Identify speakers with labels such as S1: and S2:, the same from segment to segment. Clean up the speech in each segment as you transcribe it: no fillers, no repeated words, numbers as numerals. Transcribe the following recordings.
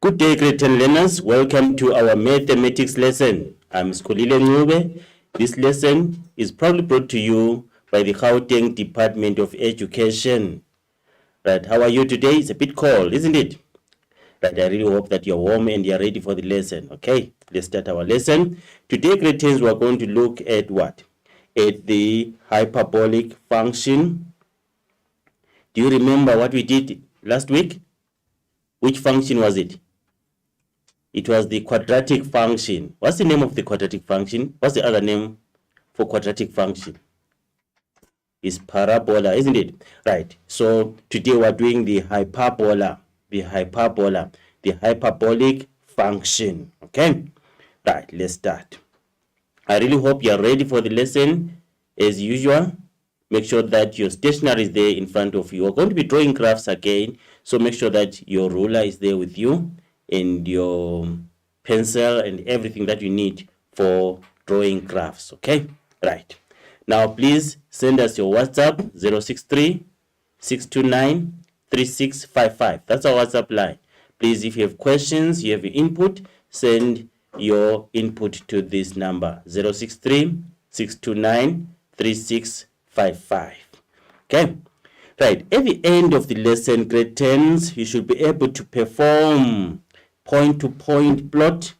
S1: Good day, grade 10 learners. Welcome to our mathematics lesson. I'm Skolile Ncube. This lesson is proudly brought to you by the Gauteng Department of Education. Right, how are you today? It's a bit cold, isn't it? Right, I really hope that you're warm and you're ready for the lesson. Okay, let's start our lesson. Today, grade 10s, we're going to look at what? At the hyperbolic function. Do you remember what we did last week? Which function was it? It was the quadratic function. What's the name of the quadratic function? What's the other name for quadratic function? It's parabola, isn't it? Right. So today we're doing the hyperbolic function. Okay. Right. Let's start. I really hope you're ready for the lesson. As usual, make sure that your stationery is there in front of you. We're going to be drawing graphs again, so make sure that your ruler is there with you and your pencil and everything that you need for drawing graphs. Okay, right. Now please send us your WhatsApp 063-629-3655. That's our WhatsApp line. Please, if you have questions, you have your input, send your input to this number 063-629-3655. Okay, right. At the end of the lesson, grade 10s, you should be able to perform point-to-point plot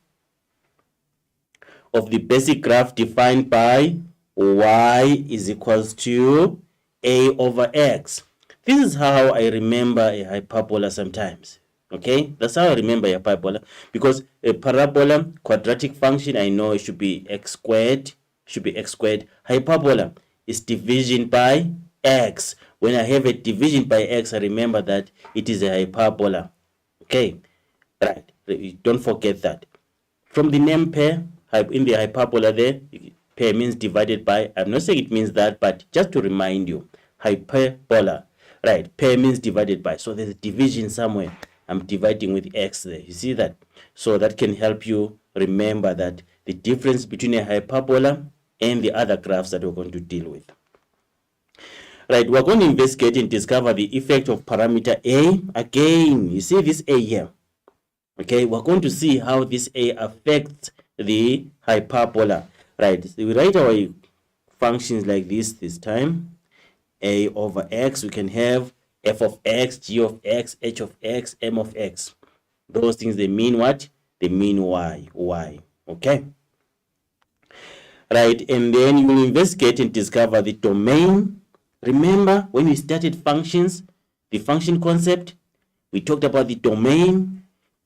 S1: of the basic graph defined by y is equals to a over x. This is how I remember a hyperbola sometimes. Okay, that's how I remember a hyperbola, because a parabola, quadratic function, I know it should be x squared, Hyperbola is division by x. When I have a division by x, I remember that it is a hyperbola. Okay, right. Don't forget that. From the name pair, in the hyperbola there, pair means divided by. I'm not saying it means that, but just to remind you, hyperbola, right? Pair means divided by. So there's a division somewhere. I'm dividing with x there. You see that? So that can help you remember that the difference between a hyperbola and the other graphs that we're going to deal with. Right, we're going to investigate and discover the effect of parameter a. Again, you see this a here. Okay, we're going to see how this a affects the hyperbola. Right, so we write our functions like this time. A over x, we can have f of x, g of x, h of x, m of x. Those things, they mean what? They mean y. Okay. Right, and then you will investigate and discover the domain. Remember, when we started functions, the function concept, we talked about the domain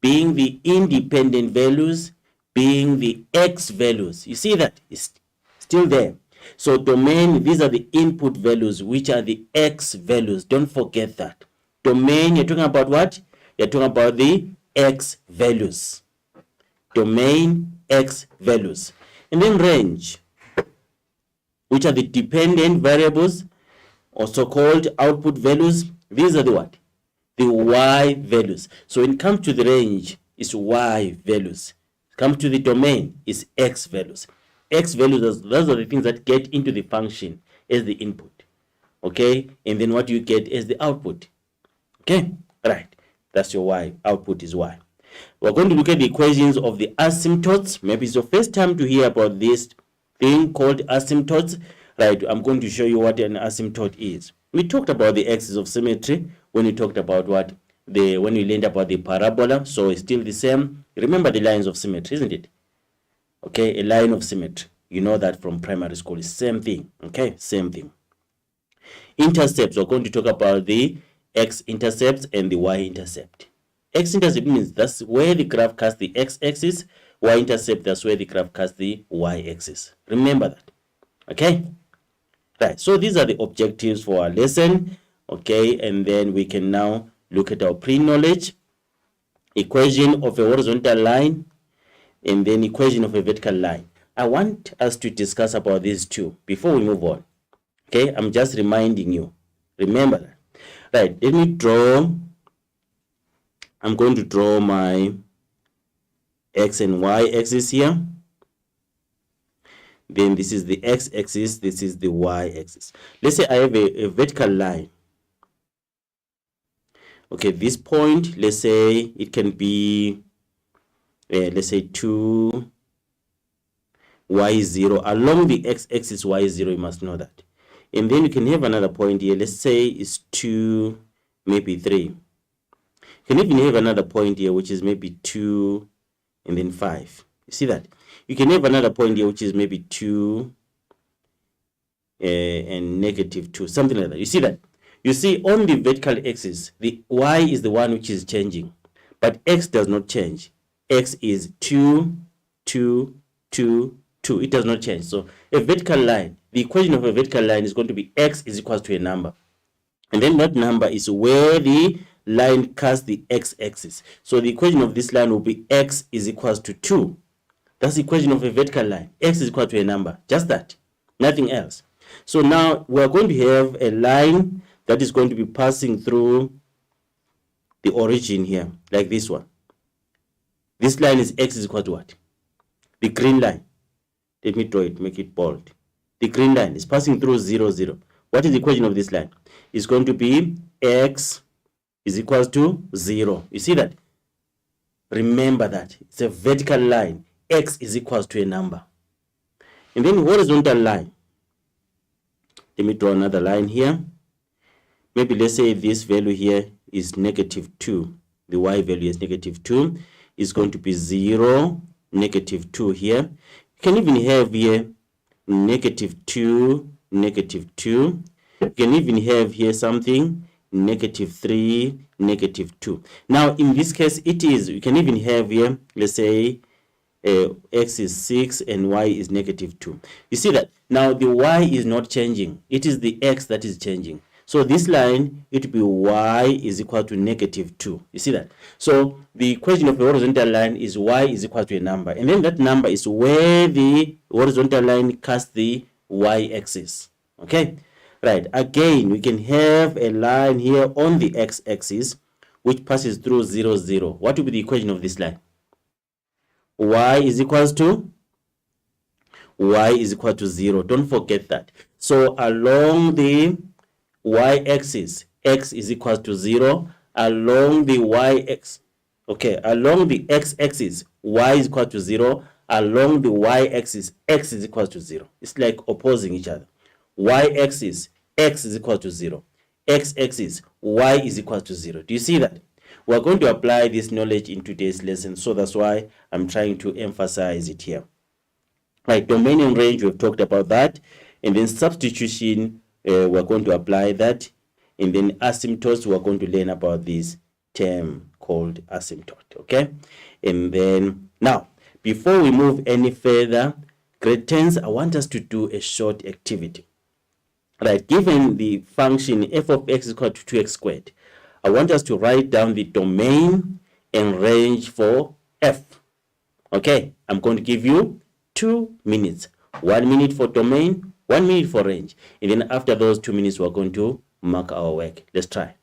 S1: being the independent values, being the x values. You see that? It's still there. So domain, these are the input values, which are the x values. Don't forget that. Domain, you're talking about what? You're talking about the x values. Domain, x values. And then range, which are the dependent variables, also called output values. These are the what? The y values. So when it comes to the range, it's y values. Come to the domain, it's x values. X values, those are the things that get into the function as the input. Okay, and then what you get is the output. Okay, right. That's your y. Output is y. We're going to look at the equations of the asymptotes. Maybe it's your first time to hear about this thing called asymptotes. Right, I'm going to show you what an asymptote is. We talked about the axis of symmetry when we talked about when we learned about the parabola. So it's still the same. Remember the lines of symmetry, isn't it? Okay, a line of symmetry. You know that from primary school. It's same thing. Okay, same thing. Intercepts, we're going to talk about the x-intercepts and the y-intercept. X-intercept means that's where the graph casts the x-axis. Y-intercept, that's where the graph casts the y-axis. Remember that. Okay? Right, so these are the objectives for our lesson. Okay, and then we can now look at our pre-knowledge. Equation of a horizontal line and then equation of a vertical line. I want us to discuss about these two before we move on. Okay, I'm just reminding you. Remember that. Right, let me draw. I'm going to draw my x and y axis here. Then this is the x-axis, this is the y-axis. Let's say I have a vertical line. Okay, this point, let's say it can be let's say 2 y0 along the x-axis y0, you must know that. And then you can have another point here, let's say it's 2, maybe 3. You can even have another point here which is maybe 2 and then 5. You see that? You can have another point here which is maybe 2 and negative 2, something like that. You see that? You see, on the vertical axis, the y is the one which is changing, but x does not change. X is 2, 2, 2, 2. It does not change. So a vertical line, the equation of a vertical line is going to be x is equals to a number. And then that number is where the line casts the x-axis. So the equation of this line will be x is equals to 2. That's the equation of a vertical line. X is equal to a number. Just that. Nothing else. So now we're going to have a line that is going to be passing through the origin here, like this one. This line is x is equal to what? The green line. Let me draw it, make it bold. The green line is passing through 0, 0. What is the equation of this line? It's going to be x is equals to 0. You see that? Remember that. It's a vertical line. X is equals to a number. And then horizontal line. Let me draw another line here. Maybe let's say this value here is negative 2. The y value is negative 2. It's going to be 0, negative 2 here. You can even have here negative 2, negative 2. You can even have here something negative 3, negative 2. Now, in this case, it is, you can even have here, let's say, x is 6 and y is negative 2. You see that? Now, the y is not changing. It is the x that is changing. So this line, it will be y is equal to negative 2. You see that? So the equation of the horizontal line is y is equal to a number. And then that number is where the horizontal line casts the y-axis. Okay? Right. Again, we can have a line here on the x-axis which passes through 0, 0. What will be the equation of this line? Y is equals to 0. Don't forget that. So along the y-axis, x is equals to 0. Along the along the x-axis, y is equal to 0. Along the y-axis, x is equal to 0. It's like opposing each other. Y-axis, x is equal to 0. X-axis, y is equal to 0. Do you see that? We're going to apply this knowledge in today's lesson, so that's why I'm trying to emphasize it here. Right, domain and range, we've talked about that. And then substitution, we're going to apply that. And then asymptotes, we're going to learn about this term called asymptote, okay? And then, now, before we move any further, grade 10s, I want us to do a short activity. Right, given the function f of x is equal to 2x squared, I want us to write down the domain and range for f. Okay, I'm going to give you 2 minutes. 1 minute for domain, 1 minute for range. And then after those 2 minutes, we're going to mark our work. Let's try.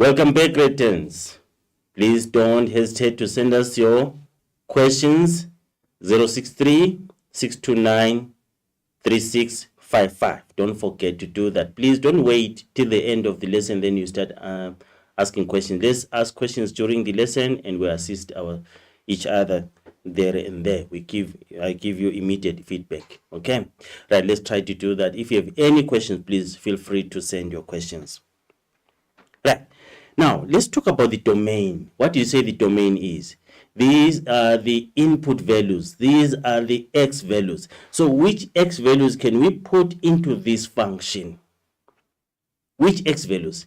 S1: Welcome back, grade 10s. Please don't hesitate to send us your questions 063 629 3655. Don't forget to do that. Please don't wait till the end of the lesson, then you start asking questions. Let's ask questions during the lesson and we assist each other there and there. I give you immediate feedback. Okay, right, let's try to do that. If you have any questions, please feel free to send your questions. Right, now let's talk about the domain. What do you say the domain is? These are the input values. These are the x values. So which x values can we put into this function? Which x values?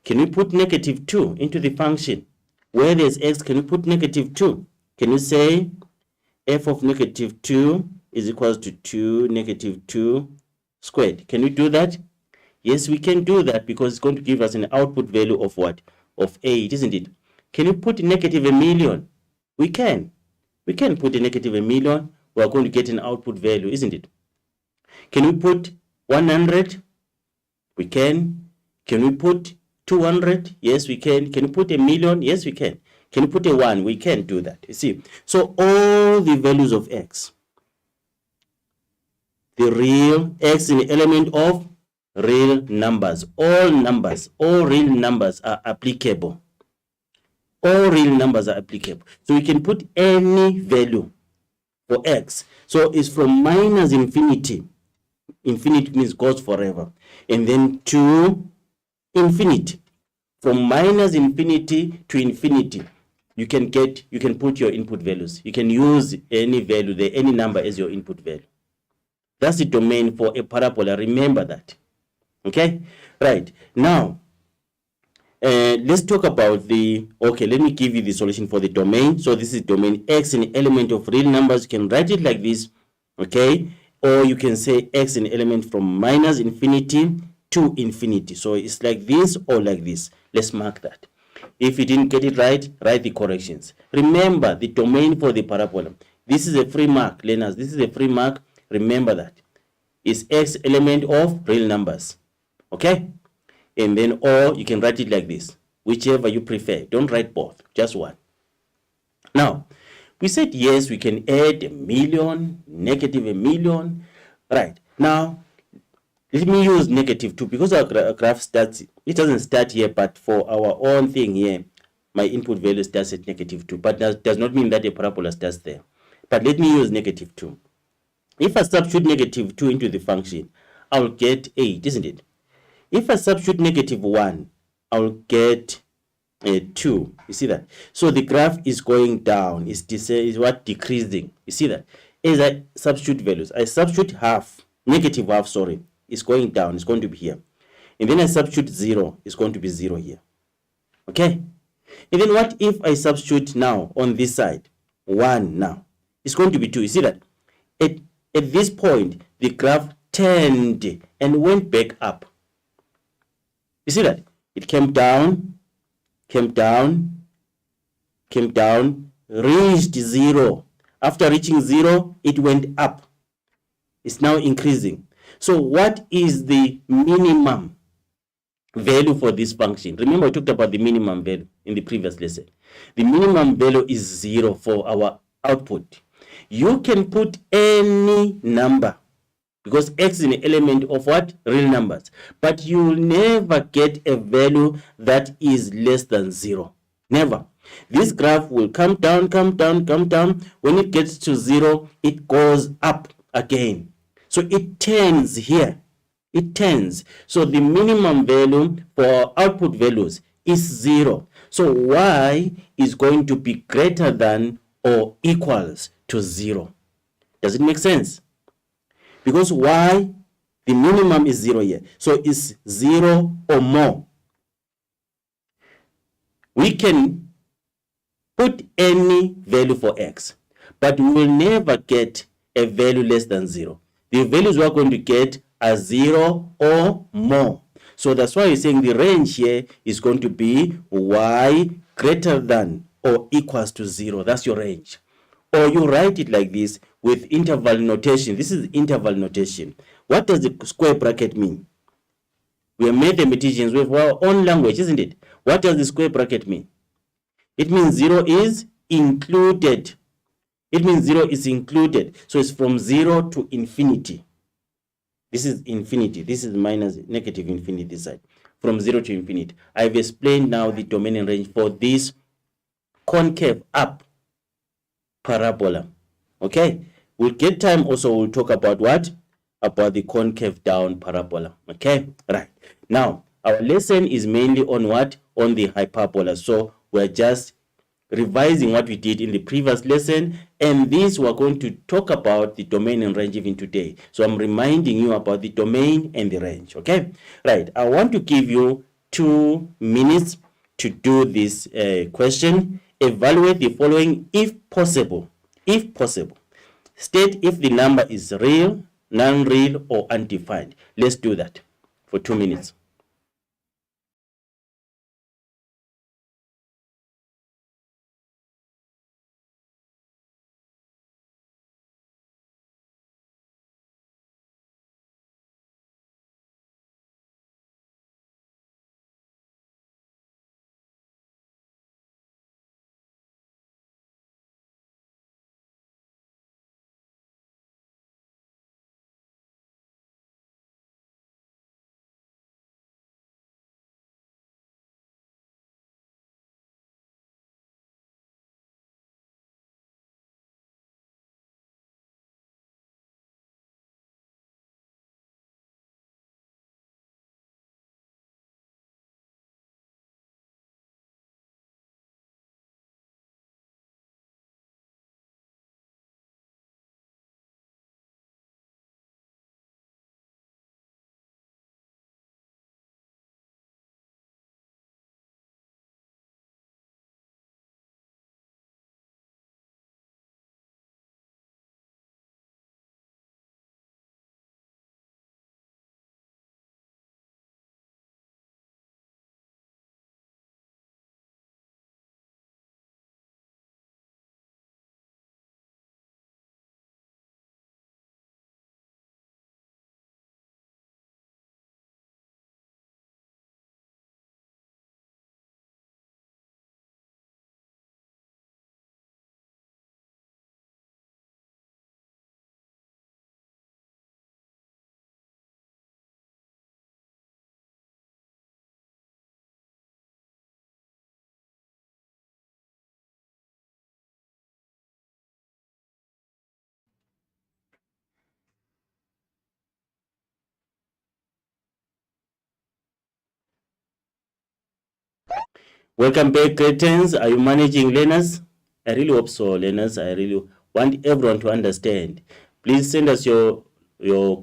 S1: Can we put -2 into the function? Where there's x, can we put -2? Can you say f of -2 is equals to 2 -2 squared? Can we do that? Yes, we can do that because it's going to give us an output value of what? Of 8, isn't it? Can you put -1,000,000? We can. We can put a -1,000,000. We are going to get an output value, isn't it? Can we put 100? We can. Can we put 200? Yes, we can. Can you put 1,000,000? Yes, we can. Can you put a 1? We can do that. You see? So all the values of x, the real x in the element of real numbers, all real numbers are applicable. All real numbers are applicable. So we can put any value for x. So it's from -infinity. Infinity means goes forever. And then to infinity. From -infinity to infinity, you can put your input values. You can use any value there, any number as your input value. That's the domain for a parabola. Remember that. Okay? Right. Now, let's talk about let me give you the solution for the domain. So this is domain x in element of real numbers. You can write it like this, okay? Or you can say x in element from -infinity to infinity. So it's like this or like this. Let's mark that. If you didn't get it right, write the corrections. Remember the domain for the parabola. This is a free mark, learners. This is a free mark. Remember that. It's x element of real numbers. Okay? And then, or you can write it like this, whichever you prefer. Don't write both, just one. Now, we said yes, we can add 1,000,000, -1,000,000. Right. Now, let me use -2 because our graph starts, it doesn't start here, but for our own thing here, my input value starts at -2, but that does not mean that a parabola starts there. But let me use -2. If I substitute -2 into the function, I'll get 8, isn't it? If I substitute -1, I'll get 2. You see that? So the graph is going down. Is decreasing. You see that? As I substitute values, I substitute -half, sorry. It's going down. It's going to be here. And then I substitute 0. It's going to be 0 here. Okay? And then what if I substitute now on this side? 1 now. It's going to be 2. You see that? At this point, the graph turned and went back up. You see that? It came down, reached 0. After reaching 0, it went up. It's now increasing. So what is the minimum value for this function? Remember, I talked about the minimum value in the previous lesson. The minimum value is 0 for our output. You can put any number, because x is an element of what? Real numbers. But you will never get a value that is less than 0. Never. This graph will come down. When it gets to 0, it goes up again. So it turns here. It turns. So the minimum value for output values is 0. So y is going to be greater than or equals to 0. Does it make sense? Because y, the minimum is 0 here. So it's 0 or more. We can put any value for x, but we will never get a value less than 0. The values we are going to get are 0 or more. So that's why you're saying the range here is going to be y greater than or equals to 0. That's your range. Or you write it like this with interval notation. This is interval notation. What does the square bracket mean? We are mathematicians. We have our own language, isn't it? What does the square bracket mean? It means 0 is included. It means 0 is included. So it's from 0 to infinity. This is infinity. This is minus negative infinity side. From 0 to infinity. I've explained now the domain and range for this concave up parabola. Okay? We'll get time also. We'll talk about what? About the concave down parabola. Okay? Right. Now, our lesson is mainly on what? On the hyperbola. So we're just revising what we did in the previous lesson, and this we're going to talk about the domain and range even today. So I'm reminding you about the domain and the range. Okay, right. I want to give you 2 minutes to do this question. Evaluate the following if possible. If possible, state if the number is real, non-real, or undefined. Let's do that for 2 minutes. Welcome back, greetings. Are you managing learners? I really hope so, learners. I really want everyone to understand. Please send us your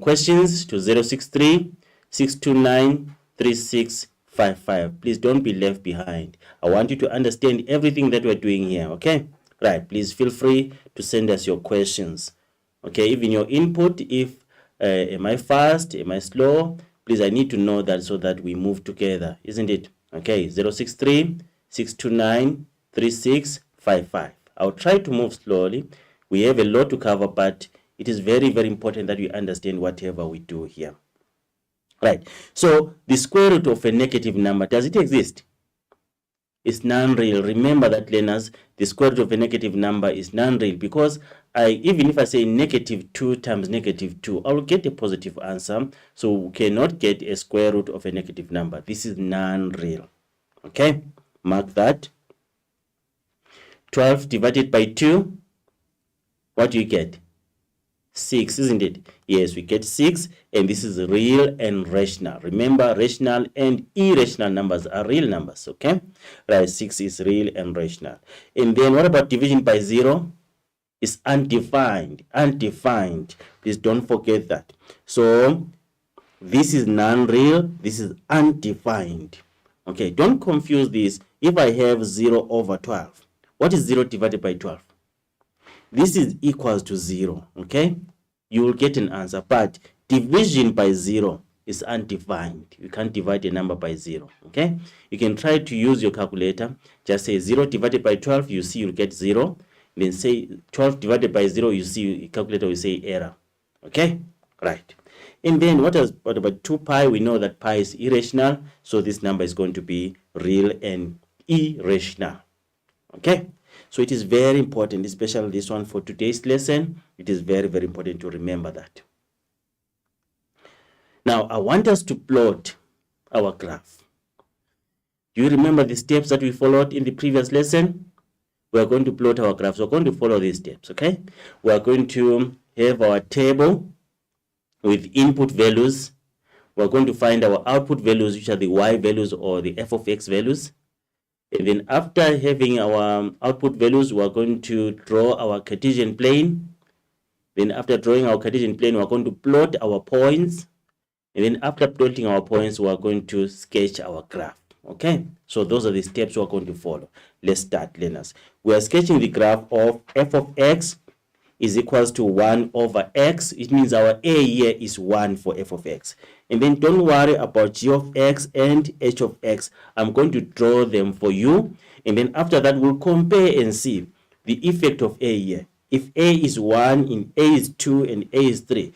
S1: questions to 063 629 3655. Please don't be left behind. I want you to understand everything that we're doing here, okay? Right, please feel free to send us your questions. Okay, even your input, if am I fast, am I slow? Please, I need to know that so that we move together, isn't it? Okay, 063 629 3655. I'll try to move slowly. We have a lot to cover, but it is very, very important that we understand whatever we do here. Right, so the square root of a negative number, does it exist? It's non-real. Remember that, learners, the square root of a negative number is non-real, because even if I say negative 2 times negative 2, I will get a positive answer. So we cannot get a square root of a negative number. This is non-real. Okay, mark that. 12 divided by 2, what do you get? 6, isn't it? Yes, we get 6, and this is real and rational. Remember, rational and irrational numbers are real numbers, okay? Right, 6 is real and rational. And then what about division by 0? It's undefined. Undefined. Please don't forget that. So this is non-real, this is undefined. Okay, don't confuse this. If I have 0 over 12, what is 0 divided by 12? This is equals to 0, okay? You will get an answer, but division by 0 is undefined. You can't divide a number by 0, okay? You can try to use your calculator. Just say 0 divided by 12, you see you'll get 0. Then say 12 divided by 0, you see calculator will say error, okay? Right. And then what about 2 pi? We know that pi is irrational, so this number is going to be real and irrational. Okay, so it is very important, especially this one for today's lesson. It is very, very important to remember that. Now, I want us to plot our graph. Do you remember the steps that we followed in the previous lesson? We are going to plot our graphs. We're going to follow these steps, okay? We are going to have our table with input values. We're going to find our output values, which are the y values or the f of x values. And then after having our output values, we're going to draw our Cartesian plane. Then after drawing our Cartesian plane, we're going to plot our points. And then after plotting our points, we're going to sketch our graph. Okay, so those are the steps we're going to follow. Let's start, learners. We are sketching the graph of f of x is equals to 1 over x. It means our a here is 1 for f of x. And then don't worry about g of x and h of x. I'm going to draw them for you. And then after that, we'll compare and see the effect of a here. If a is 1, and a is 2, and a is 3,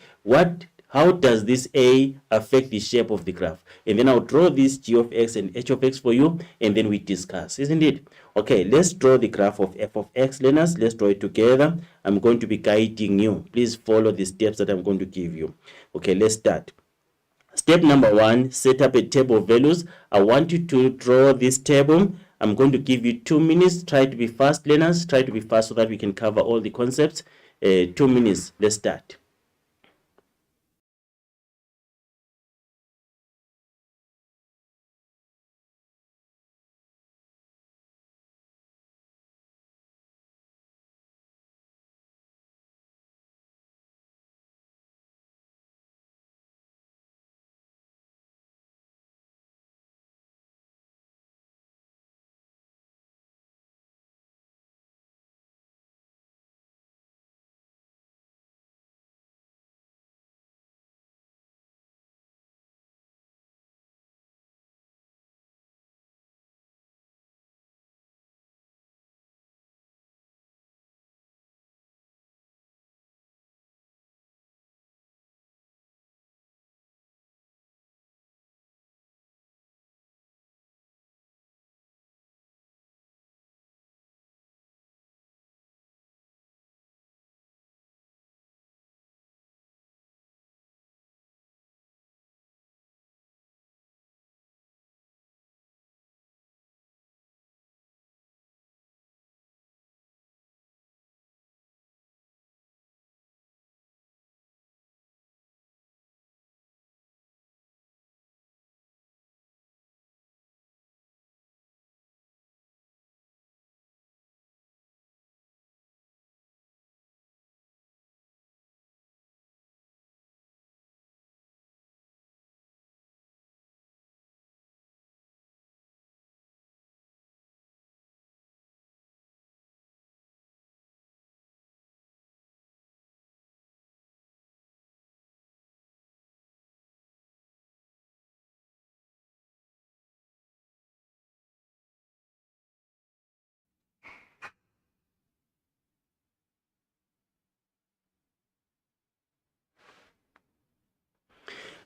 S1: how does this a affect the shape of the graph? And then I'll draw this g of x and h of x for you, and then we discuss, isn't it? Okay, let's draw the graph of f of x, learners. Let's draw it together. I'm going to be guiding you. Please follow the steps that I'm going to give you. Okay, let's start. Step number 1, set up a table of values. I want you to draw this table. I'm going to give you 2 minutes. Try to be fast, learners. Try to be fast so that we can cover all the concepts. 2 minutes. Let's start.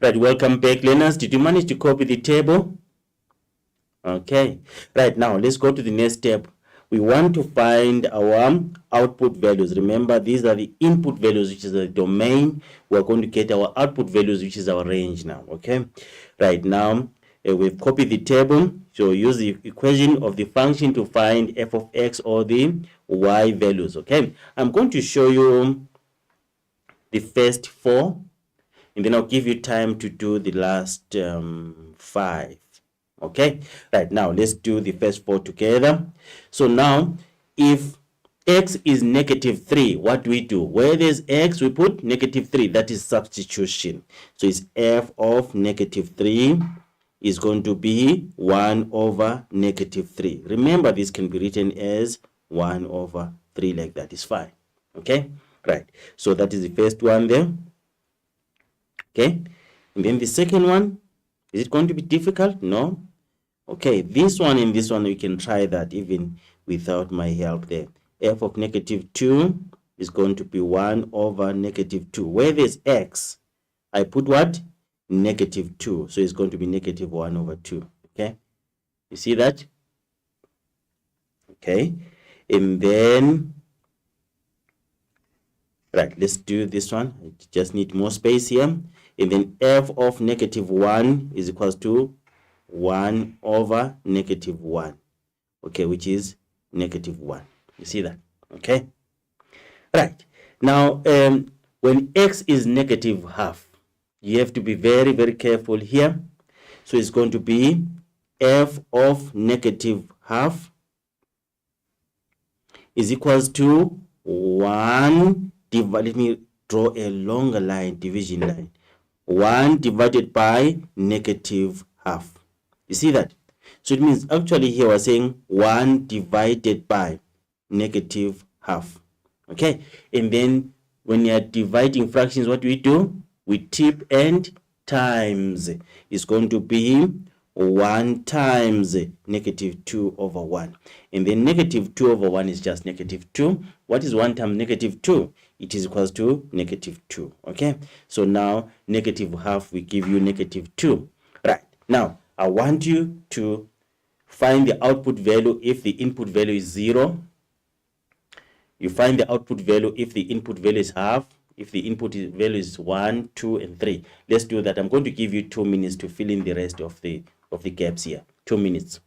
S1: Right, welcome back, learners. Did you manage to copy the table? Okay, right, now let's go to the next step. We want to find our output values. Remember, these are the input values, which is the domain. We're going to get our output values, which is our range now. Okay, right now we've copied the table. So use the equation of the function to find f of x or the y values. Okay, I'm going to show you the first 4, and then I'll give you time to do the last 5. Okay, right, now let's do the first 4 together. So now, if x is -3, what do we do? Where there's x, we put -3. That is substitution. So it's f of -3 is going to be 1 over -3. Remember, this can be written as 1 over 3 like that. Is fine. Okay, right. So that is the first one there. Okay, and then the second one, is it going to be difficult? No. Okay, this one and this one, we can try that even without my help there. F of -2 is going to be 1 over -2. Where there's x, I put what? Negative 2. So it's going to be negative 1 over 2. Okay, you see that? Okay, and then, right, let's do this one. I just need more space here. And then f of negative 1 is equals to 1 over negative 1. Okay, which is negative 1. You see that? Okay, right. Now, when x is negative half, you have to be very, very careful here. So it's going to be f of negative half is equals to 1 divided, let me draw a longer line, division line. 1 divided by negative half. You see that? So it means actually here we're saying 1 divided by negative half. Okay, and then when you are dividing fractions, what do? We tip and times. It's going to be 1 times negative 2 over 1. And then negative 2 over 1 is just negative 2. What is 1 times negative 2? It is equals to negative 2. Okay, so now negative half will give you negative 2. Right, now I want you to find the output value if the input value is 0. You find the output value if the input value is half, if the input value is 1, 2, and 3. Let's do that. I'm going to give you 2 minutes to fill in the rest of the gaps here. 2 minutes.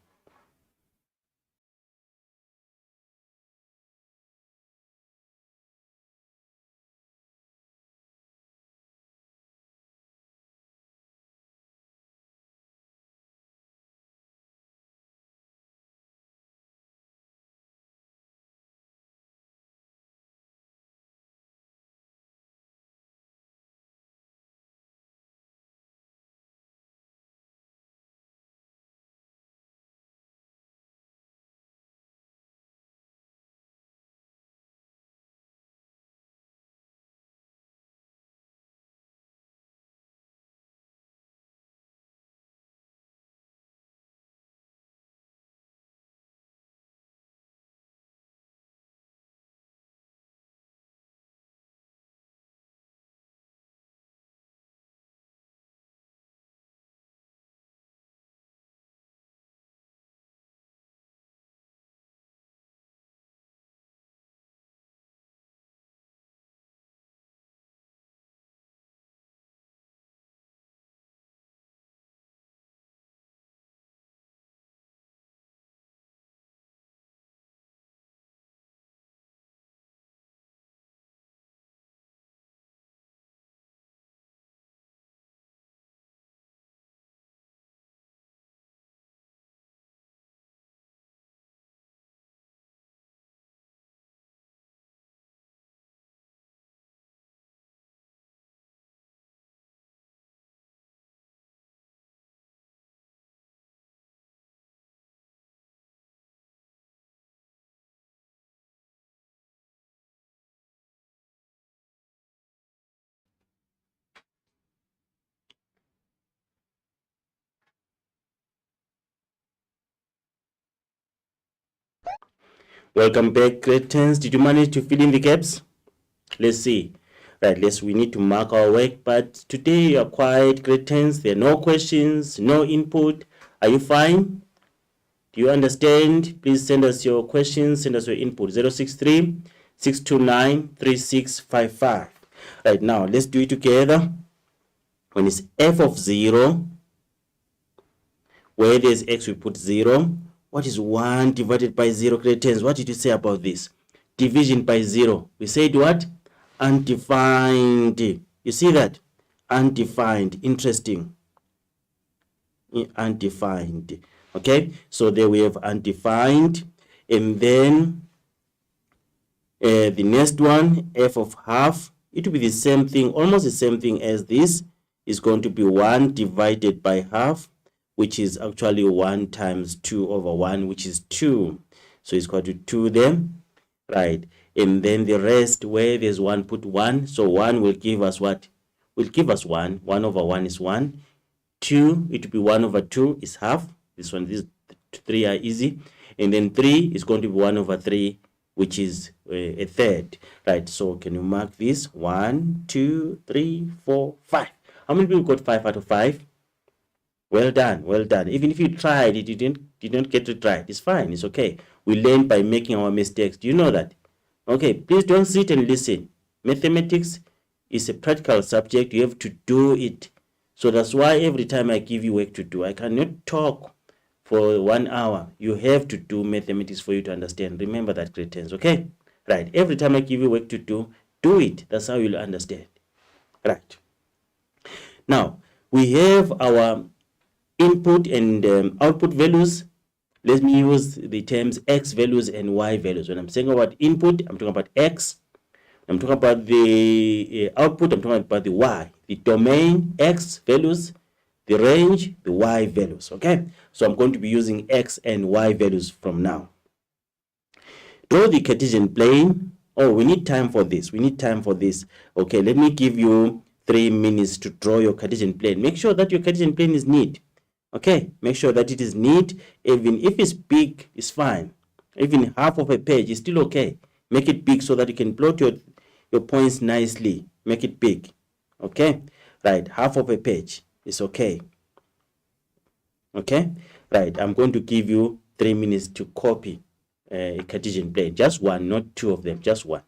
S1: Welcome back, grade 10s. Did you manage to fill in the gaps? Let's see. Right, we need to mark our work, but today you are quiet, grade 10s. There are no questions, no input. Are you fine? Do you understand? Please send us your questions, send us your input. 063 629 3655. Right, now let's do it together. When it's f of 0, where there's x, we put 0. What is 1 divided by 0, grade 10s? What did you say about this? Division by 0. We said what? Undefined. You see that? Undefined. Interesting. Undefined. Okay, so there we have undefined. And then the next one, f of half, it will be the same thing, almost the same thing as this. Is going to be 1 divided by half, which is actually 1 times 2 over 1, which is 2. So it's equal to 2 there, right? And then the rest, where there's 1, put 1. So 1 will give us what? Will give us 1. 1 over 1 is 1. 2, it will be 1 over 2 is half. This one, these 3 are easy. And then 3 is going to be 1 over 3, which is a third, right? So can you mark this? 1, 2, 3, 4, 5. How many people got 5 out of 5? Well done, well done. Even if you tried it, you didn't get to try it. It's fine, it's okay. We learn by making our mistakes. Do you know that? Okay, please don't sit and listen. Mathematics is a practical subject. You have to do it. So that's why every time I give you work to do, I cannot talk for 1 hour. You have to do mathematics for you to understand. Remember that, grade 10s, okay? Right, every time I give you work to do it. That's how you'll understand. Right. Now, we have our input and output values. Let me use the terms x values and y values. When I'm saying about input, I'm talking about x. I'm talking about the output, I'm talking about the y. The domain, x values, the range, the y values, okay? So I'm going to be using x and y values from now. Draw the Cartesian plane. Oh, we need time for this. We need time for this. Okay, let me give you 3 minutes to draw your Cartesian plane. Make sure that your Cartesian plane is neat. Okay, make sure that it is neat. Even if it's big, it's fine. Even half of a page is still okay. Make it big so that you can plot your points nicely. Make it big. Okay, right, half of a page is okay. Okay, right, I'm going to give you 3 minutes to copy a Cartesian plane. Just one, not 2 of them, just one.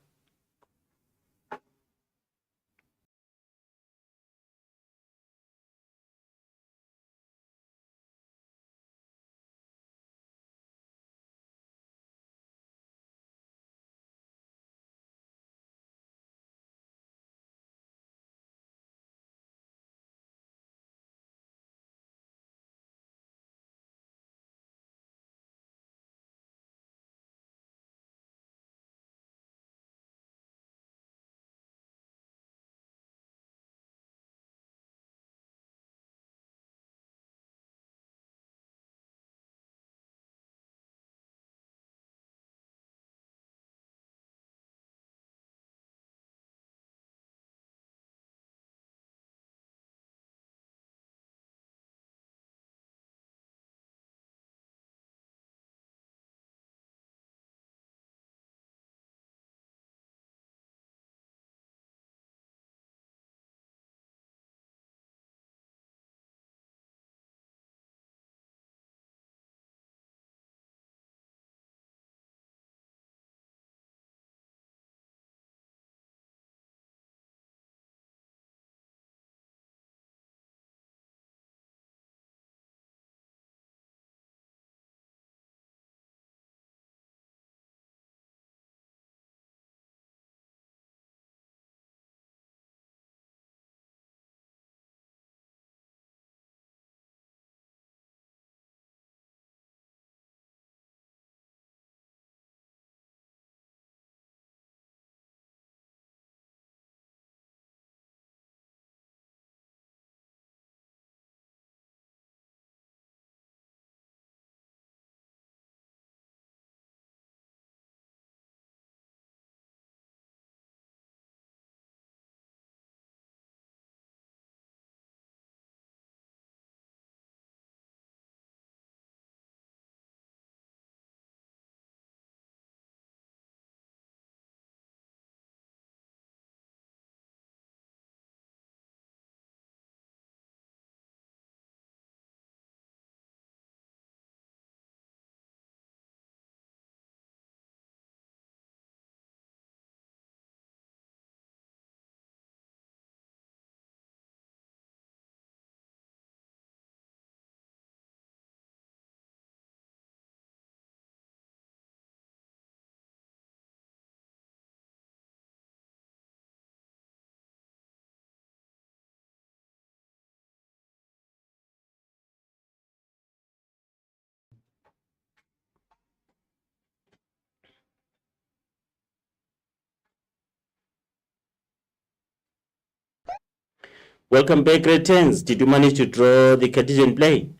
S1: Welcome back, grade 10s. Did you manage to draw the Cartesian plane?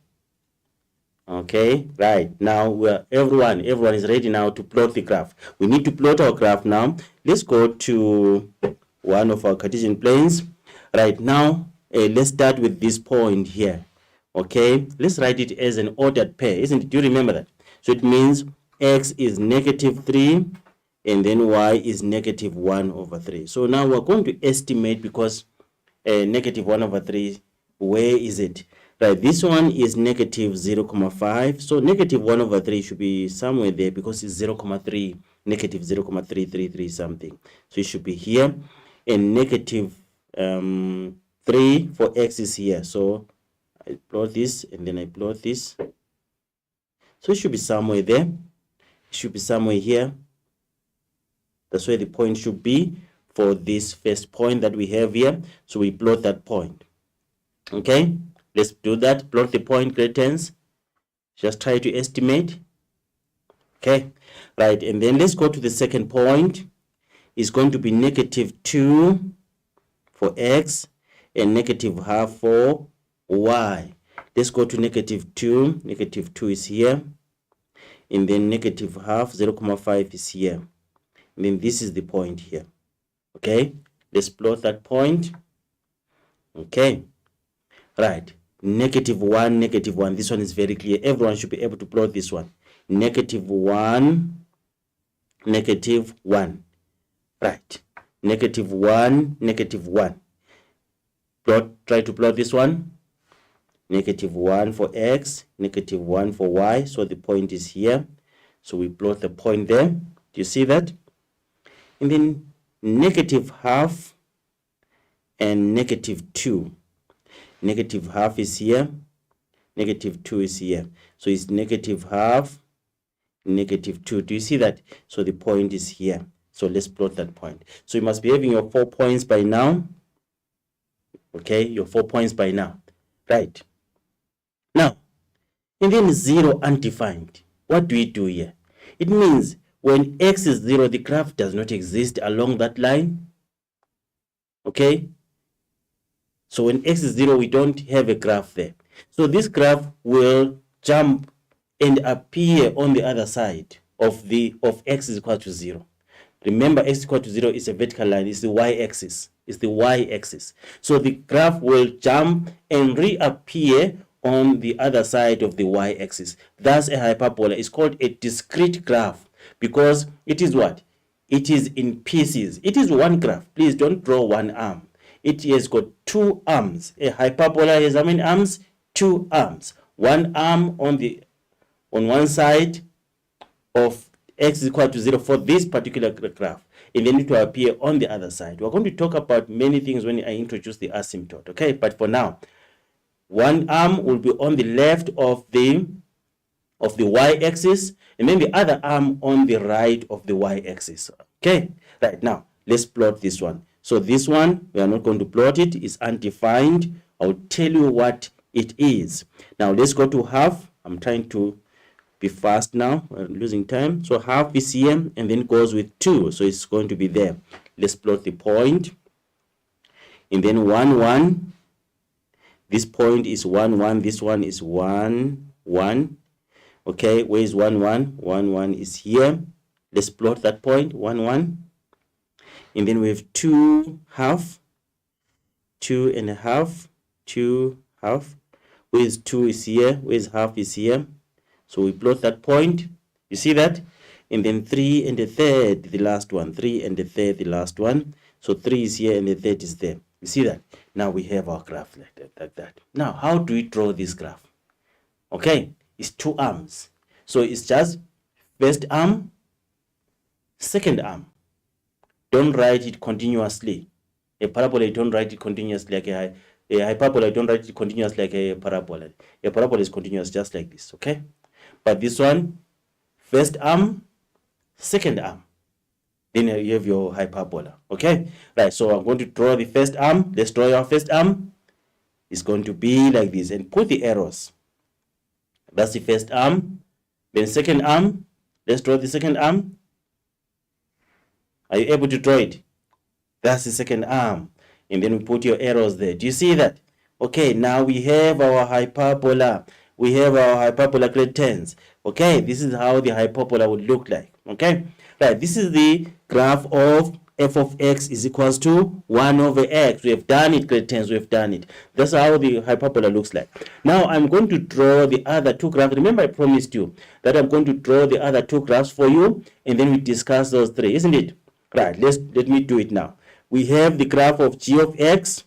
S1: Okay, right. Now everyone is ready now to plot the graph. We need to plot our graph now. Let's go to one of our Cartesian planes. Right now, let's start with this point here. Okay, let's write it as an ordered pair, isn't it? Do you remember that? So it means x is -3 and then y is -1/3. So now we're going to estimate, because negative 1 over 3. Where is it? Right, this one is negative 0.5. So negative 1 over 3 should be somewhere there because it's 0.3, negative 0.333 something. So it should be here. And negative 3 for x is here. So I plot this and then I plot this. So it should be somewhere there. It should be somewhere here. That's where the point should be for this first point that we have here. So we plot that point. Okay, let's do that. Plot the point, great tens. Just try to estimate. Okay, right, and then let's go to the second point. It's going to be negative 2 for x and negative half for y. Let's go to negative 2. Negative 2 is here. And then negative half, 0.5 is here. And then this is the point here. Okay, let's plot that point. Okay, right, negative 1, negative 1. This one is very clear. Everyone should be able to plot this one. Negative 1, negative 1. Right, negative 1, negative 1. Try to plot this one. Negative 1 for x, negative 1 for y. So the point is here. So we plot the point there. Do you see that? And then negative half and negative 2. Negative half is here. Negative 2 is here. So it's negative half, negative 2. Do you see that? So the point is here. So let's plot that point. So you must be having your 4 points by now. Okay, your 4 points by now. Right. Now, and then 0 undefined. What do we do here? It means when x is 0, the graph does not exist along that line. Okay? So when x is 0, we don't have a graph there. So this graph will jump and appear on the other side of x is equal to 0. Remember, x is equal to 0 is a vertical line. It's the y-axis. It's the y-axis. So the graph will jump and reappear on the other side of the y-axis. Thus, a hyperbola is called a discrete graph because it is what? It is in pieces. It is one graph. Please don't draw one arm. It has got 2 arms. A hyperbola has how many arms? 2 arms. One arm on one side of x is equal to 0 for this particular graph, and then it will appear on the other side. We're going to talk about many things when I introduce the asymptote, okay? But for now, one arm will be on the left of the y-axis, and then the other arm on the right of the y-axis. Okay, right, now let's plot this one. So this one, we are not going to plot it. It's undefined. I'll tell you what it is. Now let's go to half. I'm trying to be fast now. We're losing time. So half is here and then goes with 2. So it's going to be there. Let's plot the point. And then 1, 1. This point is 1, 1. This one is 1, 1. Okay, where is 1, 1? 1, 1 is here. Let's plot that point, 1, 1. And then we have 2 half, 2 and a half, 2 half. Where is 2 is here? Where is half is here? So we plot that point. You see that? And then 3 and a third, the last one. 3 and a third, the last one. So 3 is here and the third is there. You see that? Now we have our graph like that. Now, how do we draw this graph? Okay, it's 2 arms. So it's just first arm, second arm. Don't write it continuously. A parabola, don't write it continuously like a hyperbola, don't write it continuously like a parabola. A parabola is continuous just like this, okay? But this one, first arm, second arm. Then you have your hyperbola, okay? Right, so I'm going to draw the first arm. Let's draw your first arm. It's going to be like this, and put the arrows. That's the first arm. Then second arm. Let's draw the second arm. Are you able to draw it? That's the second arm. And then we put your arrows there. Do you see that? Okay, now we have our hyperbola. We have our hyperbola grade 10s. Okay, this is how the hyperbola would look like. Okay, right, this is the graph of f of x is equals to 1 over x. We have done it, grade 10s, we have done it. That's how the hyperbola looks like. Now I'm going to draw the other 2 graphs. Remember, I promised you that I'm going to draw the other 2 graphs for you, and then we discuss those 3, isn't it? Right, let me do it now. We have the graph of g of x.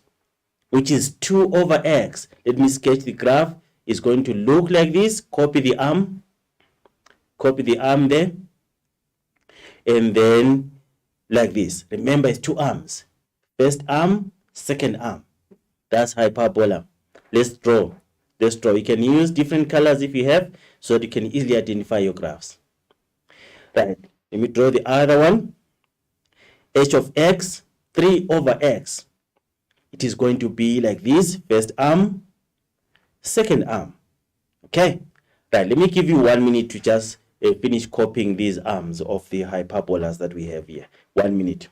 S1: which is 2 over x. Let me sketch the graph. It's going to look like this. Copy the arm there, and then like this. Remember, it's 2 arms. First arm, second arm. That's hyperbola. Let's draw. You can use different colors if you have, so that you can easily identify your graphs. Right, let me draw the other one. H of x, 3 over x. It is going to be like this. First arm, second arm. Okay, right, let me give you 1 minute to just finish copying these arms of the hyperbolas that we have here. 1 minute.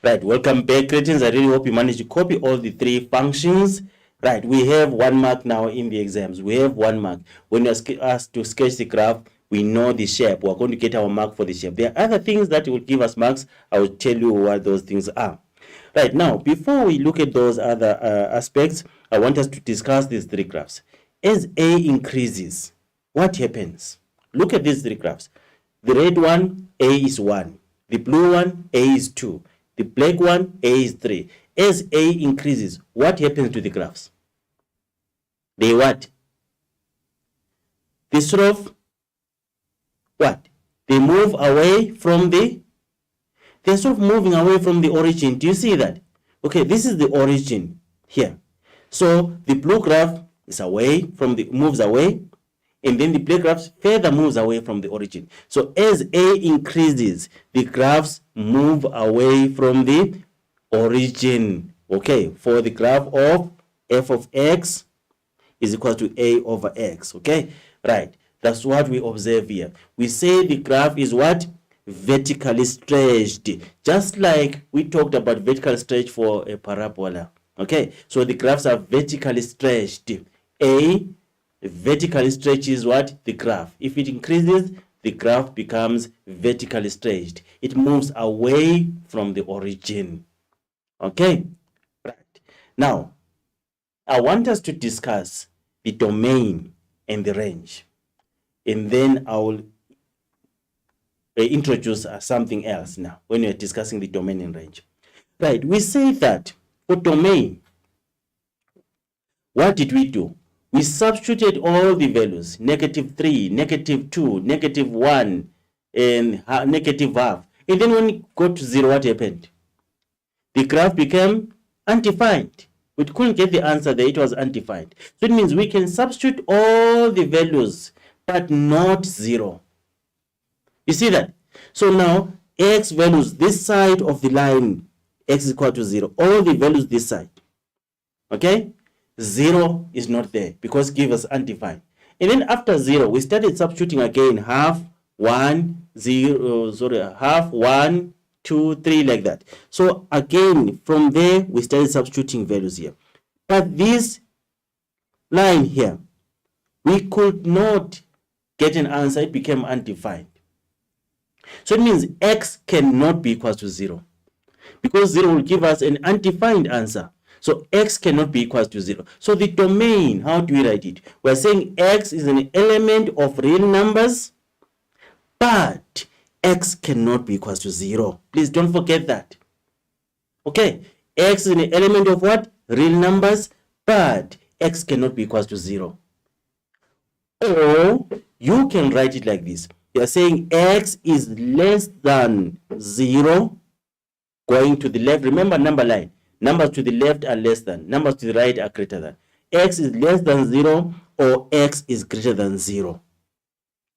S1: Right, welcome back, greetings. I really hope you managed to copy all the 3 functions. Right, we have 1 mark now in the exams. We have 1 mark. When you're asked to sketch the graph, we know the shape. We're going to get our mark for the shape. There are other things that will give us marks. I will tell you what those things are. Right, now, before we look at those other aspects, I want us to discuss these 3 graphs. As A increases, what happens? Look at these 3 graphs. The red one, A is 1. The blue one, A is 2. The black one, A is 3. As A increases, what happens to the graphs? They what? They sort of what? They move away from the, they're sort of moving away from the origin. Do you see that? Okay, this is the origin here. So the blue graph is away from the, moves away, and then the black graph further moves away from the origin. So as A increases, the graphs move away from the origin. Okay, for the graph of f of x is equal to A over x. Okay, right. That's what we observe here. We say the graph is what? Vertically stretched. Just like we talked about vertical stretch for a parabola. Okay, so the graphs are vertically stretched. A vertically stretches what? The graph. If it increases, the graph becomes vertically stretched. It moves away from the origin. Okay, right. Now, I want us to discuss the domain and the range. And then I will introduce something else now when we're discussing the domain and range. Right, we say that for domain, what did we do? We substituted all the values, -3, -2, -1, and -half. And then when it got to 0, what happened? The graph became undefined. We couldn't get the answer there, it was undefined. So it means we can substitute all the values, but not 0. You see that? So now, x values this side of the line, x is equal to 0. All the values this side. Okay? 0 is not there because give us undefined. And then after 0, we started substituting again half, 1, 0, half, 1, 2, 3, like that. So again, from there, we started substituting values here. But this line here, we could not get an answer. It became undefined. So it means x cannot be equal to 0 because 0 will give us an undefined answer. So x cannot be equal to 0. So the domain, how do we write it? We're saying x is an element of real numbers, but x cannot be equal to 0. Please don't forget that. Okay, x is an element of what? Real numbers, but x cannot be equal to 0. Or you can write it like this. You are saying x is less than 0 going to the left. Remember number line. Numbers to the left are less than. Numbers to the right are greater than. X is less than 0 or X is greater than 0.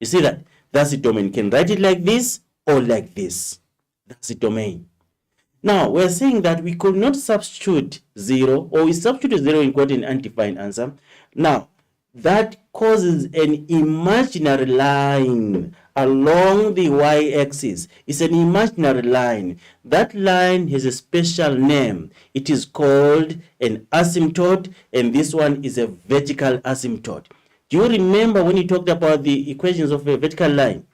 S1: You see that? That's the domain. You can write it like this or like this. That's the domain. Now, we're saying that we could not substitute 0, or we substitute 0 and got an undefined answer. Now, that causes an imaginary line along the y-axis. It's an imaginary line. That line has a special name. It is called an asymptote, and this one is a vertical asymptote. Do you remember when you talked about the equations of a vertical line?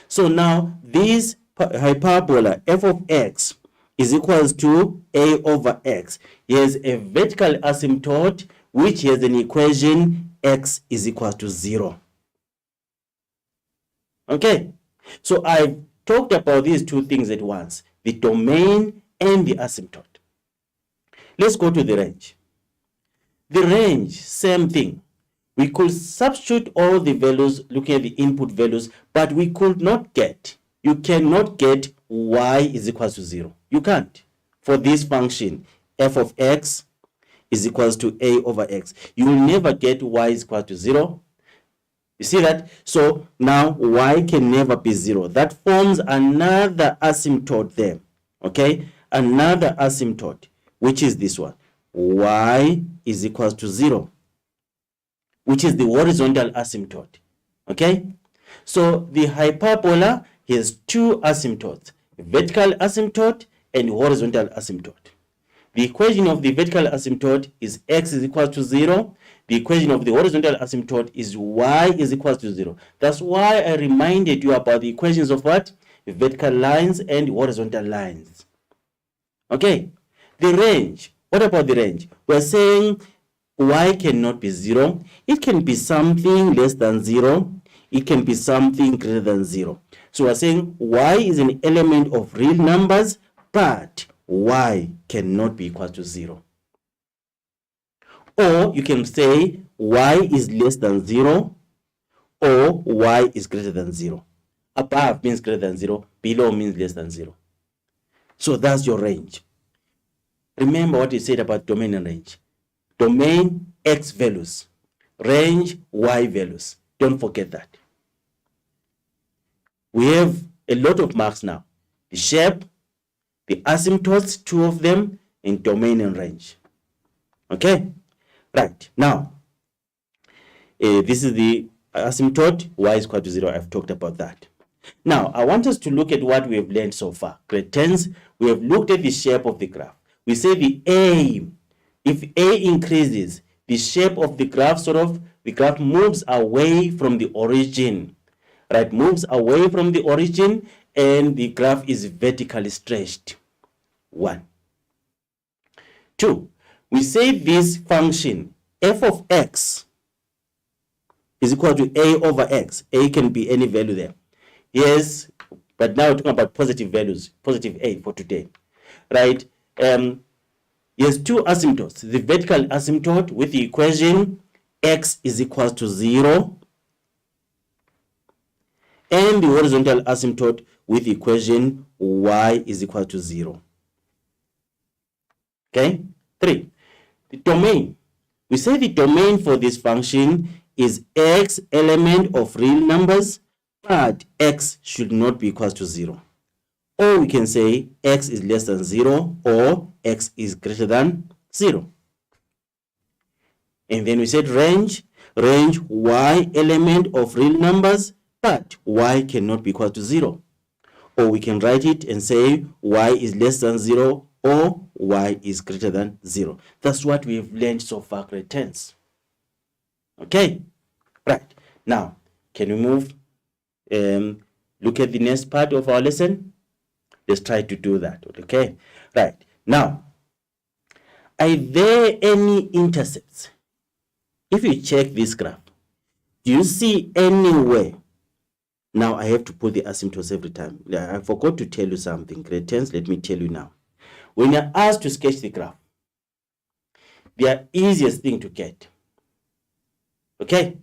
S1: So now, this hyperbola f of x is equals to a over x. Here's a vertical asymptote which has an equation x is equal to 0. Okay, so I've talked about these two things at once, the domain and the asymptote. Let's go to the range. The range, same thing. We could substitute all the values looking at the input values, but we could not get, you cannot get y is equal to 0. You can't. For this function, f of x is equals to a over x. You will never get y is equal to 0. You see that? So now y can never be 0. That forms another asymptote there. Okay? Another asymptote, which is this one. Y is equals to 0, which is the horizontal asymptote. Okay? So the hyperbola has two asymptotes, vertical asymptote and horizontal asymptote. The equation of the vertical asymptote is x is equal to 0. The equation of the horizontal asymptote is y is equal to 0. That's why I reminded you about the equations of what? Vertical lines and horizontal lines. Okay? The range. What about the range? We're saying y cannot be 0. It can be something less than 0. It can be something greater than 0. So we're saying y is an element of real numbers, but y cannot be equal to 0. Or you can say y is less than 0 or y is greater than 0. Above means greater than 0, below means less than 0. So that's your range. Remember what you said about domain and range. Domain, x values. Range, y values. Don't forget that. We have a lot of marks now. The shape, the asymptotes, two of them, in domain and range. Okay? Right. Now, this is the asymptote, y is equal to 0. I've talked about that. Now, I want us to look at what we have learned so far. Grade 10s, we have looked at the shape of the graph. We say the A, if A increases, the shape of the graph the graph moves away from the origin. Right, moves away from the origin and the graph is vertically stretched. 1. 2. We say this function f of x is equal to a over x. A can be any value there. Yes, but now we're talking about positive values, positive a for today. Right? Yes, two asymptotes. The vertical asymptote with the equation x is equal to 0. And the horizontal asymptote with the equation y is equal to 0. Okay? 3. The domain. We say the domain for this function is x element of real numbers, but x should not be equal to 0. Or we can say x is less than 0 or x is greater than 0. And then we said range y element of real numbers, but y cannot be equal to 0. Or we can write it and say y is less than 0 or y is greater than 0. That's what we have learned so far, grade 10s. Okay? Right. Now, can we move? Look at the next part of our lesson. Let's try to do that. Okay? Right. Now, are there any intercepts? If you check this graph, do you see anywhere? Now I have to put the asymptotes every time. I forgot to tell you something. Grade 10s, let me tell you now. When you're asked to sketch the graph, the easiest thing to get. Okay?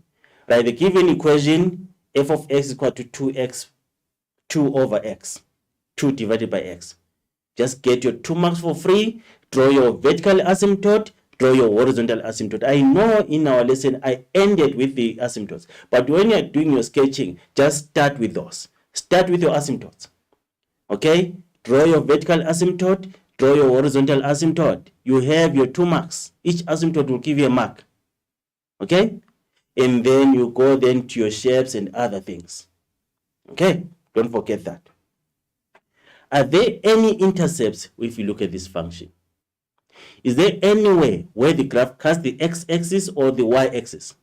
S1: Right, the given equation, f of x is equal to 2x, 2 over x, 2 divided by x. Just get your 2 marks for free. Draw your vertical asymptote, draw your horizontal asymptote. I know in our lesson I ended with the asymptotes, but when you're doing your sketching, just start with those. Start with your asymptotes. Okay? Draw your vertical asymptote, draw your horizontal asymptote. You have your 2 marks. Each asymptote will give you a mark. Okay? And then you go then to your shapes and other things. Okay? Don't forget that. Are there any intercepts if you look at this function? Is there any way where the graph cuts the x-axis or the y-axis?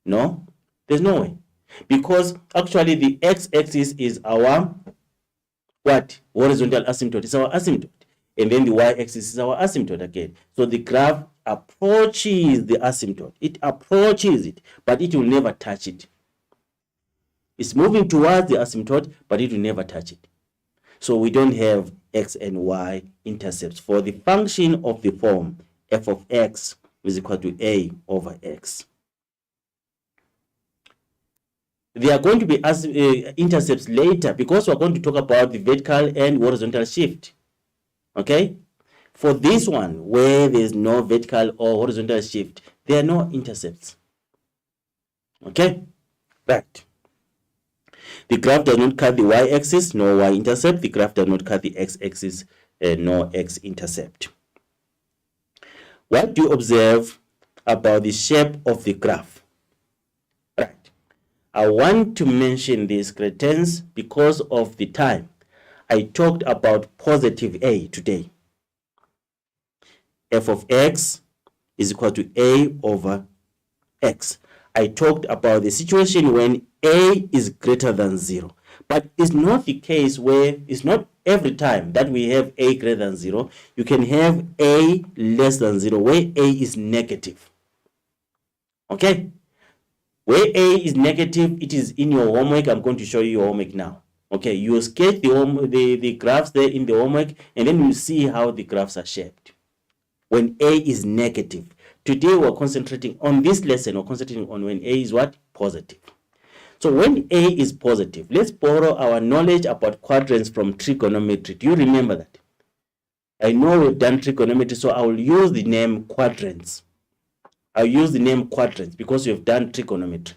S1: No, there's no way. Because actually the x-axis is our what? Horizontal asymptote. It's our asymptote. And then the y-axis is our asymptote again. So the graph approaches the asymptote. It approaches it, but it will never touch it. It's moving towards the asymptote, but it will never touch it. So we don't have x and y intercepts for the function of the form f of x is equal to a over x. There are going to be intercepts later because we're going to talk about the vertical and horizontal shift. Okay? For this one, where there's no vertical or horizontal shift, there are no intercepts. Okay? Right. The graph does not cut the y-axis, no y-intercept. The graph does not cut the x-axis, no x-intercept. What do you observe about the shape of the graph? Right. I want to mention these cretans because of the time. I talked about positive a today. F of x is equal to a over x. I talked about the situation when a is greater than 0. But it's not the case where it's not every time that we have a greater than 0. You can have a less than 0 where a is negative. Okay? Where a is negative, it is in your homework. I'm going to show you your homework now. Okay, you sketch the graphs there in the homework, and then you see how the graphs are shaped. When a is negative. Today we're concentrating on this lesson, we're concentrating on when a is what? Positive. So when a is positive, let's borrow our knowledge about quadrants from trigonometry. Do you remember that? I know we've done trigonometry, so I will use the name quadrants. I'll use the name quadrants because we've done trigonometry.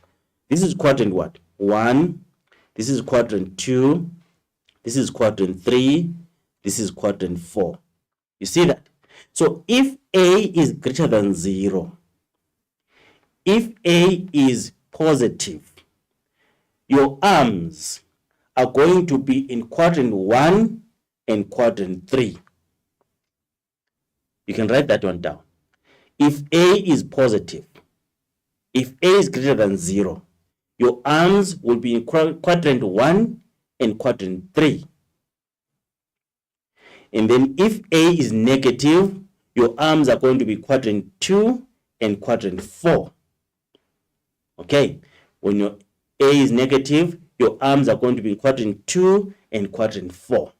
S1: This is quadrant what? 1. This is quadrant 2. This is quadrant 3. This is quadrant 4. You see that? So if a is greater than 0, if a is positive, your arms are going to be in quadrant 1 and quadrant 3. You can write that one down. If a is positive, if a is greater than 0, your arms will be in quadrant 1 and quadrant 3. And then if a is negative, your arms are going to be quadrant 2 and quadrant 4. Okay, when your a is negative, your arms are going to be in quadrant 2 and quadrant 4.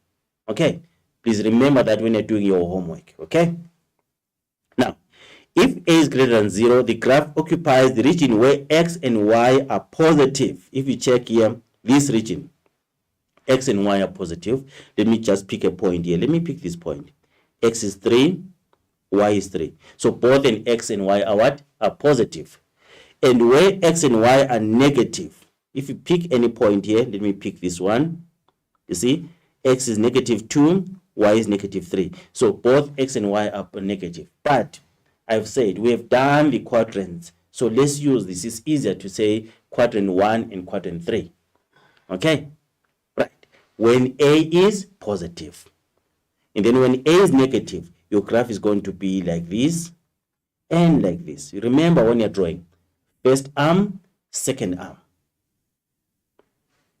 S1: Okay, please remember that when you're doing your homework. Okay, now if a is greater than 0, the graph occupies the region where x and y are positive. If you check here, this region, x and y are positive. Let me just pick a point here. Let me pick this point. X is 3, y is 3. So both in x and y are what? Are positive. And where x and y are negative, if you pick any point here, let me pick this one. You see, x is negative 2, y is negative 3. So both x and y are negative. But I've said we have done the quadrants. So let's use this. It's easier to say quadrant 1 and quadrant 3. Okay? Right. When a is positive. And then when a is negative, your graph is going to be like this and like this. You remember when you're drawing, first arm, second arm.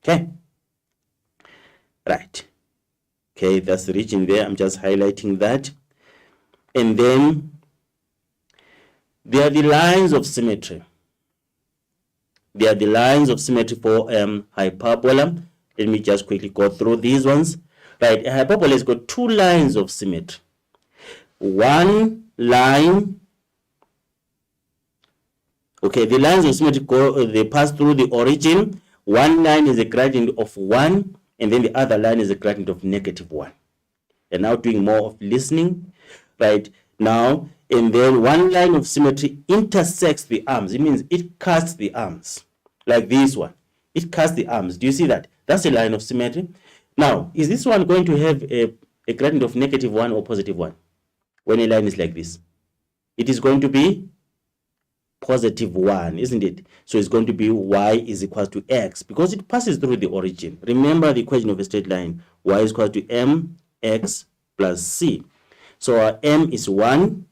S1: Okay? Right. Okay, that's the region there. I'm just highlighting that. And then there are the lines of symmetry. There are the lines of symmetry for hyperbola. Let me just quickly go through these ones. Right, a hyperbola has got 2 lines of symmetry. One line, okay, the lines of symmetry they pass through the origin. One line is a gradient of 1, and then the other line is a gradient of -1. You're now doing more of listening, right? Now, and then one line of symmetry intersects the arms. It means it cuts the arms, like this one. It cuts the arms. Do you see that? That's a line of symmetry. Now, is this one going to have a gradient of -1 or +1? When a line is like this, it is going to be +1, isn't it? So it's going to be y is equal to x because it passes through the origin. Remember the equation of a straight line. Y is equal to mx plus c. So our m is 1,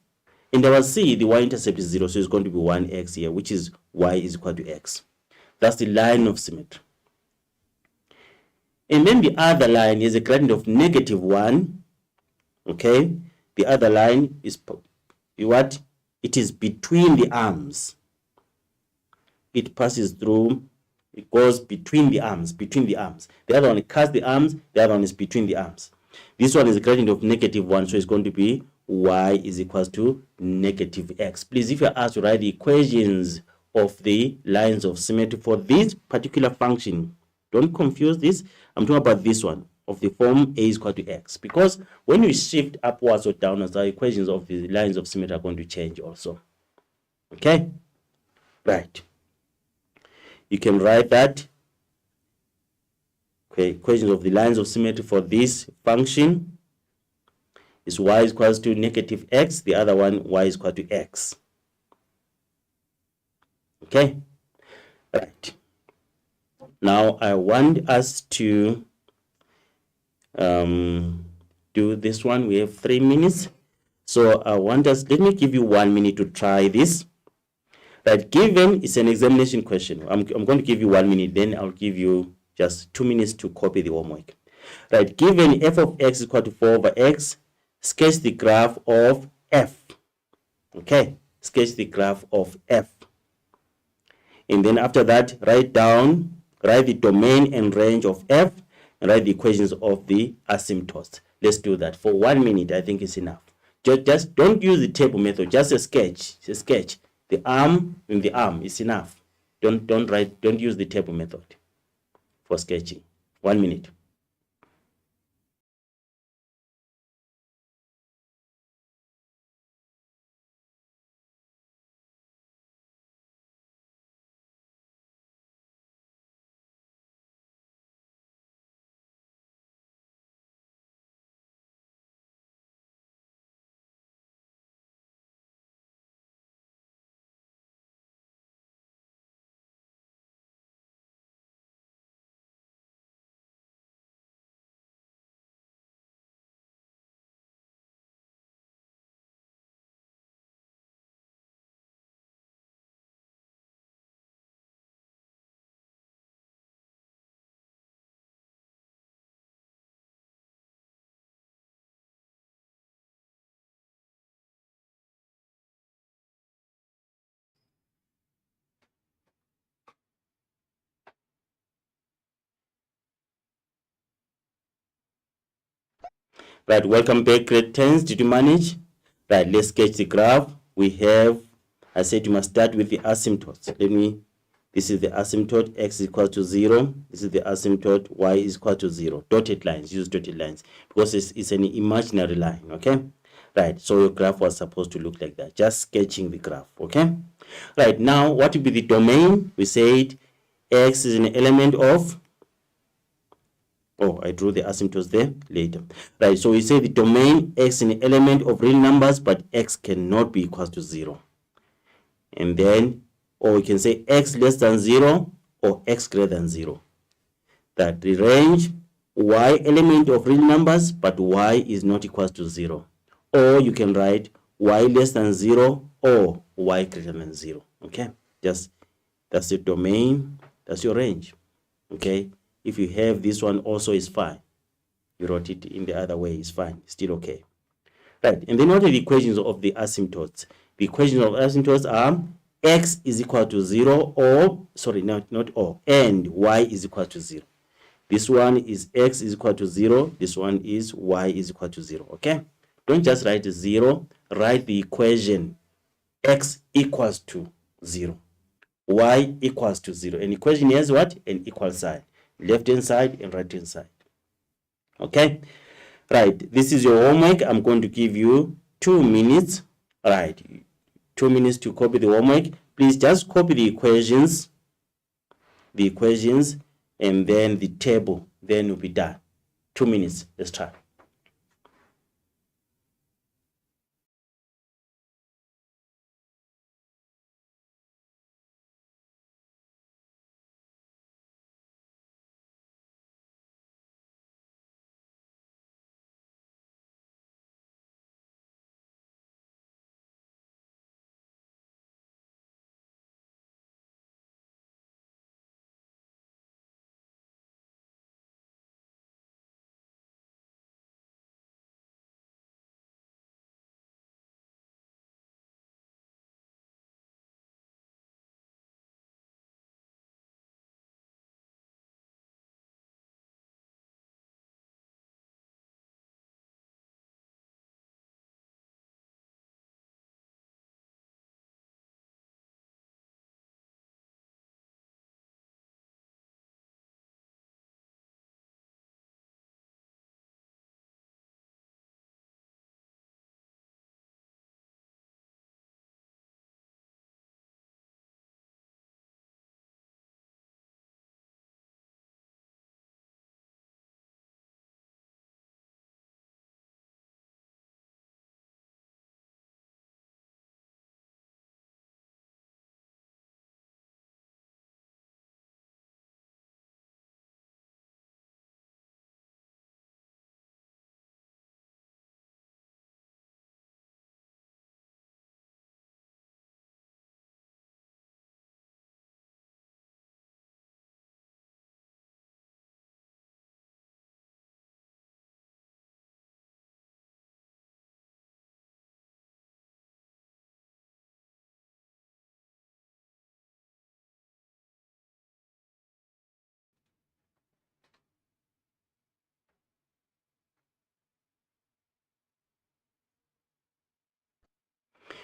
S1: and our c, the y-intercept is 0, so it's going to be 1x here, which is y is equal to x. That's the line of symmetry. And then the other line is a gradient of -1. Okay, the other line is what? It is between the arms. It passes through, it goes between the arms, The other one cuts the arms, the other one is between the arms. This one is a gradient of -1, so it's going to be y is equal to -x. Please, if you're asked to write the equations of the lines of symmetry for this particular function, don't confuse this. I'm talking about this one, of the form a is equal to x, because when you shift upwards or downwards, the equations of the lines of symmetry are going to change also. Okay, right, you can write that. Okay, equations of the lines of symmetry for this function is y is equal to -x, the other one y is equal to x. Okay, right, now I want us to do this one. We have 3 minutes, so I want us, let me give you 1 minute to try this. Right, given it's an examination question, I'm going to give you 1 minute, then I'll give you just 2 minutes to copy the homework. Right, given f of x is equal to 4/x, sketch the graph of f. Okay, sketch the graph of f, and then after that write the domain and range of f, and write the equations of the asymptotes. Let's do that for 1 minute. I think it's enough. Just don't use the table method, just a sketch. The arm and the arm is enough. Don't use the table method for sketching. 1 minute. Right, welcome back, grade 10s. Did you manage? Right, let's sketch the graph. We have, I said you must start with the asymptotes. This is the asymptote, x is equal to 0. This is the asymptote, y is equal to 0. Dotted lines, use dotted lines, because it's an imaginary line, okay? Right, so your graph was supposed to look like that. Just sketching the graph, okay? Right, now what will be the domain? We said x is an element of, I drew the asymptotes there later. Right, so we say the domain x is an element of real numbers, but x cannot be equal to 0. And then, or we can say x less than 0 or x greater than 0. That the range y element of real numbers, but y is not equal to 0. Or you can write y less than 0 or y greater than 0. Okay, just that's the domain, that's your range. Okay, if you have this one also is fine. You wrote it in the other way, it's fine, still okay. Right, and then what are the equations of the asymptotes? The equations of asymptotes are x is equal to 0 or, sorry, not or, and y is equal to 0. This one is x is equal to 0. This one is y is equal to 0. Okay, don't just write 0. Write the equation x equals to 0, y equals to 0. An equation has what? An equal sign, left hand side and right hand side. Okay, Right, this is your homework. I'm going to give you 2 minutes. Right, 2 minutes to copy the homework. Please just copy the equations, and then the table, then we'll be done. 2 minutes. Let's try.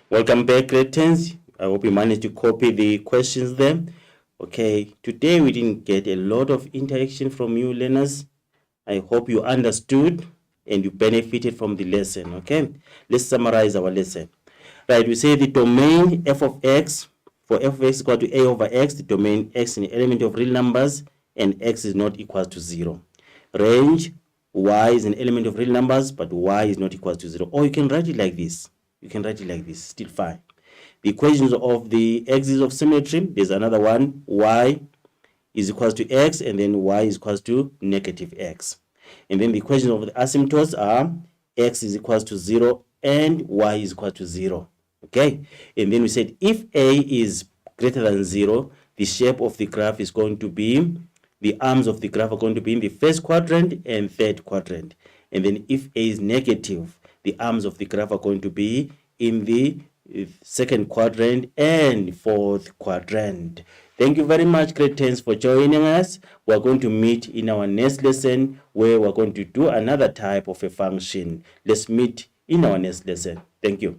S1: Welcome back, grade 10s. I hope you managed to copy the questions there. Okay, today we didn't get a lot of interaction from you learners. I hope you understood and you benefited from the lesson. Okay, let's summarize our lesson. Right, we say the domain f of x, for f of x equal to a over x, the domain x is an element of real numbers and x is not equal to 0. Range y is an element of real numbers but y is not equal to 0. Or you can write it like this. Still fine. The equations of the axis of symmetry, there's another one, y is equals to x and then y is equals to negative x. And then the equations of the asymptotes are x is equals to 0 and y is equal to 0. Okay, and then we said if a is greater than 0, the shape of the graph is going to be, the arms of the graph are going to be in the first quadrant and third quadrant. And then if a is negative, the arms of the graph are going to be in the second quadrant and fourth quadrant. Thank you very much, grade 10s, for joining us. We're going to meet in our next lesson where we're going to do another type of a function. Let's meet in our next lesson. Thank you.